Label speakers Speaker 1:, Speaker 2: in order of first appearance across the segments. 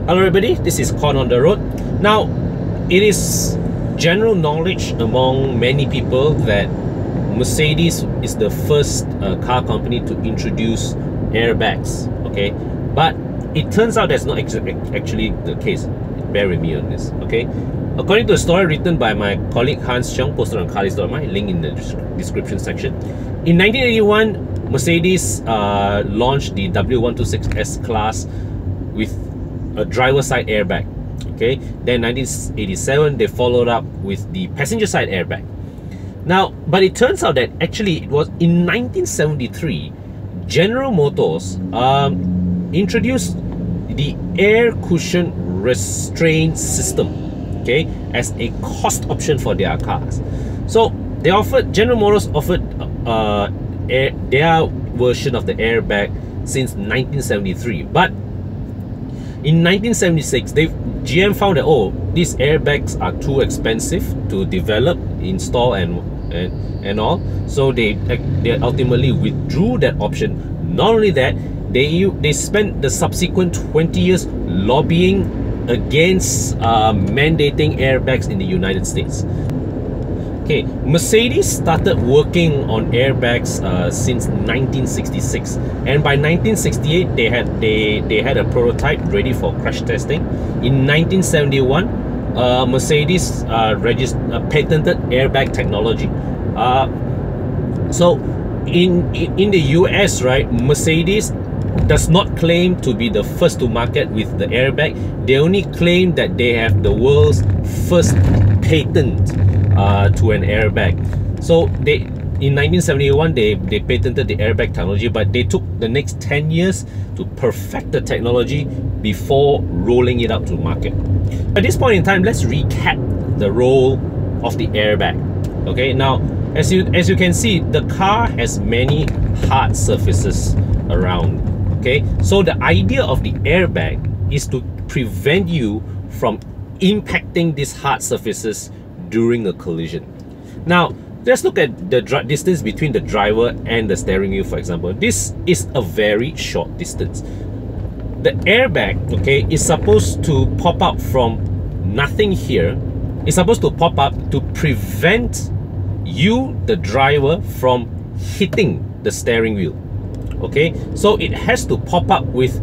Speaker 1: Hello everybody, this is Con on the Road. Now, it is general knowledge among many people that Mercedes is the first car company to introduce airbags, okay? But it turns out that's not actually the case. Bear with me on this, okay? According to a story written by my colleague Hans Chung, posted on Carlist.my, link in the description section. In 1981, Mercedes launched the W126 S-Class with a driver side airbag, okay? Then 1987 they followed up with the passenger side airbag. Now, but it turns out that actually it was in 1973 General Motors introduced the air cushion restraint system, okay, as a cost option for their cars. So they offered, General Motors offered their version of the airbag since 1973, but in 1976, GM found that, oh, these airbags are too expensive to develop, install, and all. So they ultimately withdrew that option. Not only that, they spent the subsequent 20 years lobbying against mandating airbags in the United States. Okay, Mercedes started working on airbags since 1966, and by 1968 they had a prototype ready for crash testing. In 1971, Mercedes patented airbag technology. So in the US, right, Mercedes does not claim to be the first to market with the airbag. They only claim that they have the world's first patent to an airbag. So in 1971 they patented the airbag technology, but they took the next 10 years to perfect the technology before rolling it out to market. At this point in time, let's recap the role of the airbag. Okay, now as you can see, the car has many hard surfaces around. Okay, so the idea of the airbag is to prevent you from impacting these hard surfaces during a collision. Now, let's look at the distance between the driver and the steering wheel, for example. This is a very short distance. The airbag, okay, is supposed to pop up from nothing here. It's supposed to pop up to prevent you, the driver, from hitting the steering wheel. Okay, so it has to pop up with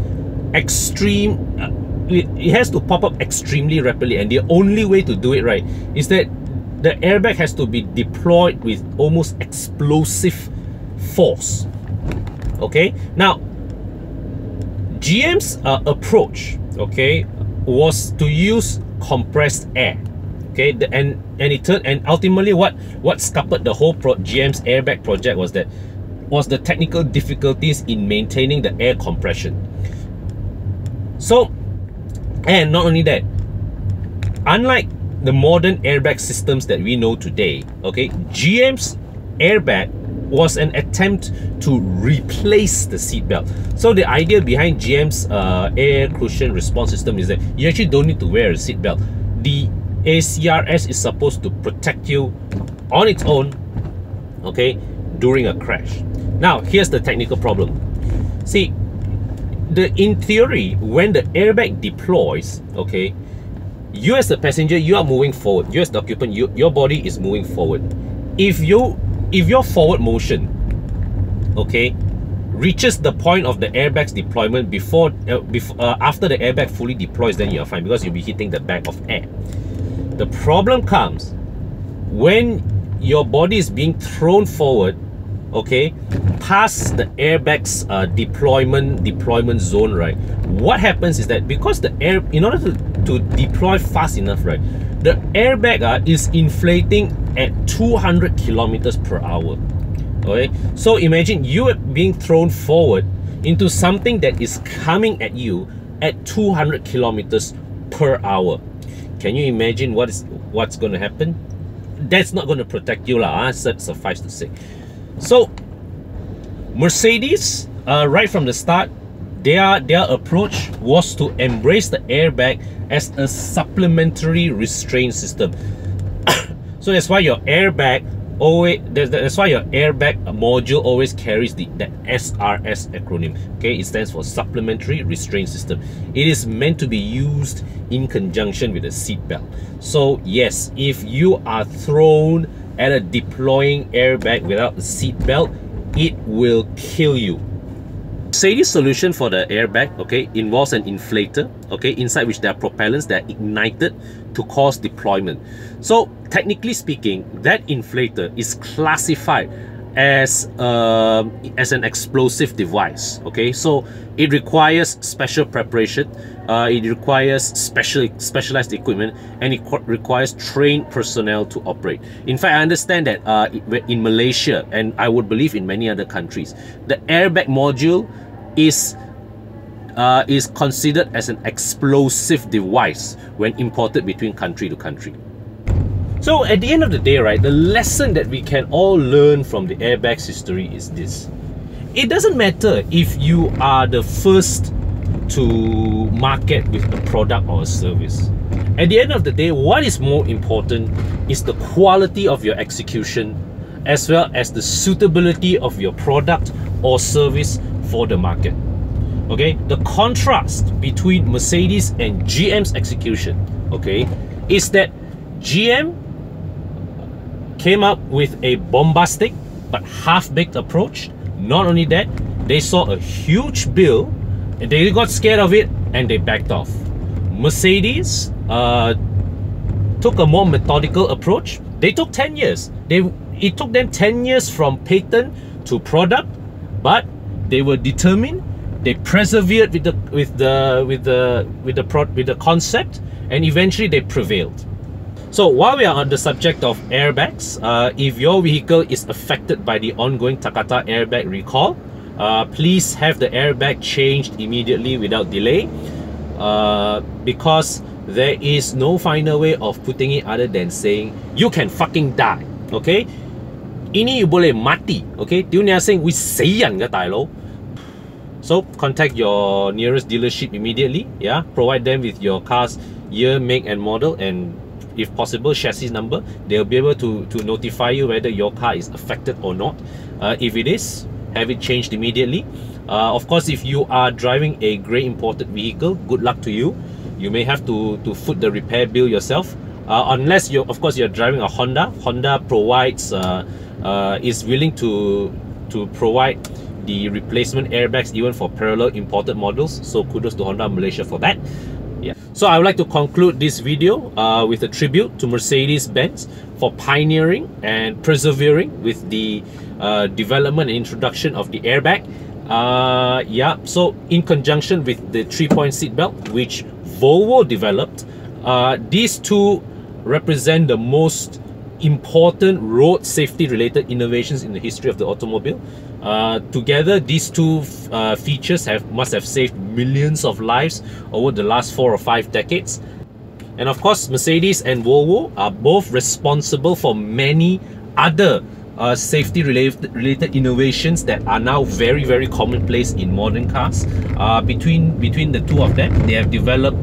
Speaker 1: it has to pop up extremely rapidly, and the only way to do it right is that the airbag has to be deployed with almost explosive force. Okay, now GM's approach, okay, was to use compressed air. Okay, and ultimately what scuppered the whole GM's airbag project was the technical difficulties in maintaining the air compression. So, and not only that, unlike the modern airbag systems that we know today, okay, GM's airbag was an attempt to replace the seatbelt. So the idea behind GM's air cushion response system is that you actually don't need to wear a seatbelt. The ACRS is supposed to protect you on its own, okay, during a crash. Now, here's the technical problem. See, in theory, when the airbag deploys, okay, you as the passenger, you are moving forward. You as the occupant, your body is moving forward. If your forward motion, okay, reaches the point of the airbag's deployment after the airbag fully deploys, then you're fine, because you'll be hitting the bag of air. The problem comes when your body is being thrown forward, okay, past the airbag's deployment zone, right? What happens is that because the air, in order to deploy fast enough, right, the airbag is inflating at 200 kilometers per hour. Okay, so imagine you being thrown forward into something that is coming at you at 200 kilometers per hour. Can you imagine what's going to happen? That's not going to protect you, suffice to say. So Mercedes, right from the start, their approach was to embrace the airbag as a supplementary restraint system. So that's why your airbag always, that's why your airbag module always carries the SRS acronym. Okay, it stands for Supplementary Restraint System. It is meant to be used in conjunction with a seat belt. So yes, if you are thrown at a deploying airbag without a seat belt, it will kill you. Mercedes solution for the airbag, okay, involves an inflator, okay, inside which there are propellants that are ignited to cause deployment. So technically speaking, that inflator is classified as an explosive device. Okay, so it requires special preparation, it requires specialized equipment, and it requires trained personnel to operate. In fact, I understand that in Malaysia, and I would believe in many other countries, the airbag module is considered as an explosive device when imported between country to country. So at the end of the day, right, the lesson that we can all learn from the airbag's history is this. It doesn't matter if you are the first to market with a product or a service. At the end of the day, what is more important is the quality of your execution as well as the suitability of your product or service for the market. Okay, the contrast between Mercedes and GM's execution, okay, is that GM came up with a bombastic but half-baked approach. Not only that, they saw a huge bill and they got scared of it and they backed off. Mercedes took a more methodical approach. They took 10 years. It took them 10 years from patent to product, but they were determined. They persevered with the concept, and eventually they prevailed. So while we are on the subject of airbags, if your vehicle is affected by the ongoing Takata airbag recall, please have the airbag changed immediately without delay, because there is no final way of putting it other than saying you can fucking die. Okay, ini you boleh mati. Okay, dia ni saying we sayang ke tayo. So contact your nearest dealership immediately. Yeah, provide them with your car's year, make and model, and if possible chassis number. They'll be able to notify you whether your car is affected or not. If it is, have it changed immediately. Of course, if you are driving a grey imported vehicle, good luck to you. You may have to foot the repair bill yourself, unless you're driving a Honda. Honda provides is willing to provide the replacement airbags even for parallel imported models. So kudos to Honda Malaysia for that. Yeah. So I would like to conclude this video with a tribute to Mercedes-Benz for pioneering and persevering with the development and introduction of the airbag. Yeah, so in conjunction with the 3-point seatbelt, which Volvo developed, these two represent the most important road safety related innovations in the history of the automobile. Together, these two features must have saved millions of lives over the last 4 or 5 decades. And of course, Mercedes and Volvo are both responsible for many other safety related innovations that are now very, very commonplace in modern cars. Between the two of them, they have developed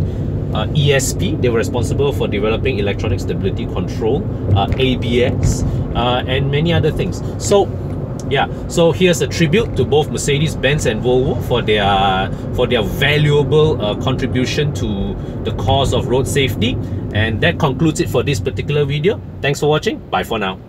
Speaker 1: ESP. They were responsible for developing electronic stability control, ABS, and many other things. So yeah, so here's a tribute to both Mercedes-Benz and Volvo for their valuable contribution to the cause of road safety. And that concludes it for this particular video. Thanks for watching. Bye for now.